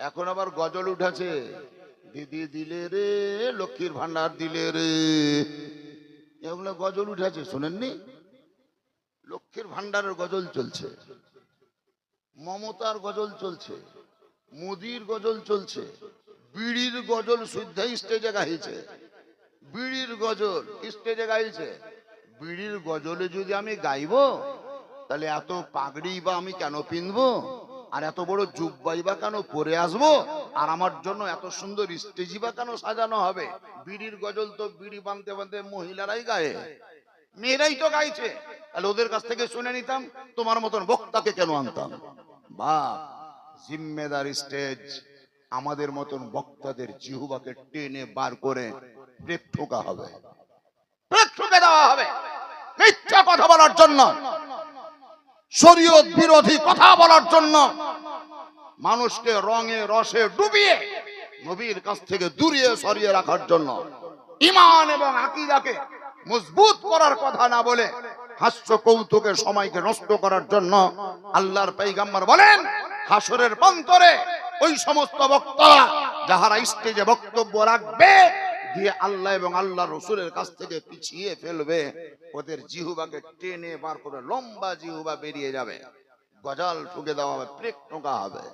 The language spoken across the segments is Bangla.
এখন আবার গজল উঠেছে, দিদি দিলে রে লক্ষ্মীর ভান্ডার দিলে রে, এগুলো গজল উঠেছে, শোনেননি? লক্ষ্মীর ভান্ডারের গজল চলছে, মমতার গজল চলছে, মোদির গজল চলছে, বিড়ির গজল শুদ্ধ স্টেজে গাইছে, বিড়ির গজল স্টেজে গাইছে। বিড়ির গজলে যদি আমি গাইবো তাহলে এত পাগড়ি বা আমি কেন পিনবো, আর এত বড় জুব্বাই বা কেন পরে আসবো, আর আমার জন্য এত সুন্দর স্টেজই বা কেন সাজানো হবে? বিড়ির গজল তো বিড়ি বাঁধতে বাঁধতে মহিলারাই গায়ে, মেয়েরাই তো গাইছে, তাহলে ওদের কাছ থেকে শুনে নিতাম, তোমার মতন বক্তাকে কেন আনতাম? বা জিম্মেদার স্টেজ আমাদের মতন বক্তাদের জিহুবাকে টেনে বার করে ব্রেক ঠোকা হবে, ব্রেক ঠুকে দেওয়া হবে মিথ্যা কথা বলার জন্য, শরীয়ত বিরোধী কথা বলার জন্য, মানুষকে রঙে রসে ডুবিয়ে নবীর কাছ থেকে দূরিয়ে সরিয়ে রাখার জন্য, ঈমান এবং আকীদাকে মজবুত করার কথা না বলে হাস্য কৌতুকের সময়কে নষ্ট করার জন্য আল্লাহর পয়গম্বর বলেন, হাসরের প্রান্তরে ওই সমস্ত বক্তা যাহারা স্টেজে বক্তব্য রাখবে দিয়ে আল্লাহ এবং আল্লাহ রসুলের কাছ থেকে পিছিয়ে ফেলবে, ওদের জিহুবাকে টেনে বার করে লম্বা জিহুবা বেরিয়ে যাবে, গজাল ঠুকে দেওয়া হবে, প্রেক ঠোকা হবে।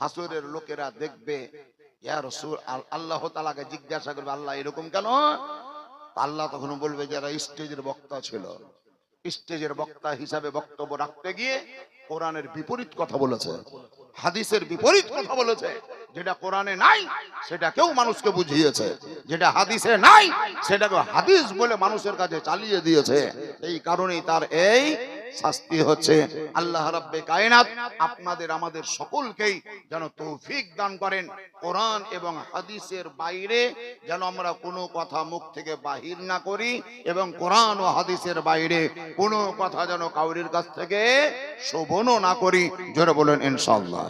হাসরের লোকেরা দেখবে, ইয়া রাসূল, আল্লাহ তাআলাকে জিজ্ঞাসা করবে, আল্লাহ এরকম কেন? আল্লাহ তখন বলবে, যারা স্টেজের বক্তা ছিল, স্টেজের বক্তা হিসাবে বক্তব্য রাখতে গিয়ে কোরআনের বিপরীত কথা বলেছে, হাদিসের বিপরীত কথা বলেছে, যেটা কোরআনে নাই সেটা কেউ মানুষকে বুঝিয়েছে, যেটা হাদিসে নাই সেটাকে হাদিস বলে মানুষের কাছে চালিয়ে দিয়েছে। এই কারণেই তার এই শাস্তি হচ্ছে। আল্লাহ রাব্বে কায়নাত আপনাদের আমাদের সকলকেই যেন তৌফিক দান করেন, কোরআন এবং হাদিসের বাইরে যেন আমরা কোনো কথা মুখ থেকে বাহির না করি, এবং কোরআন ও হাদিসের বাইরে কোনো কথা যেন কাউরির কাছ থেকে শোভনও না করি। জোরে বলেন ইনশাআল্লাহ।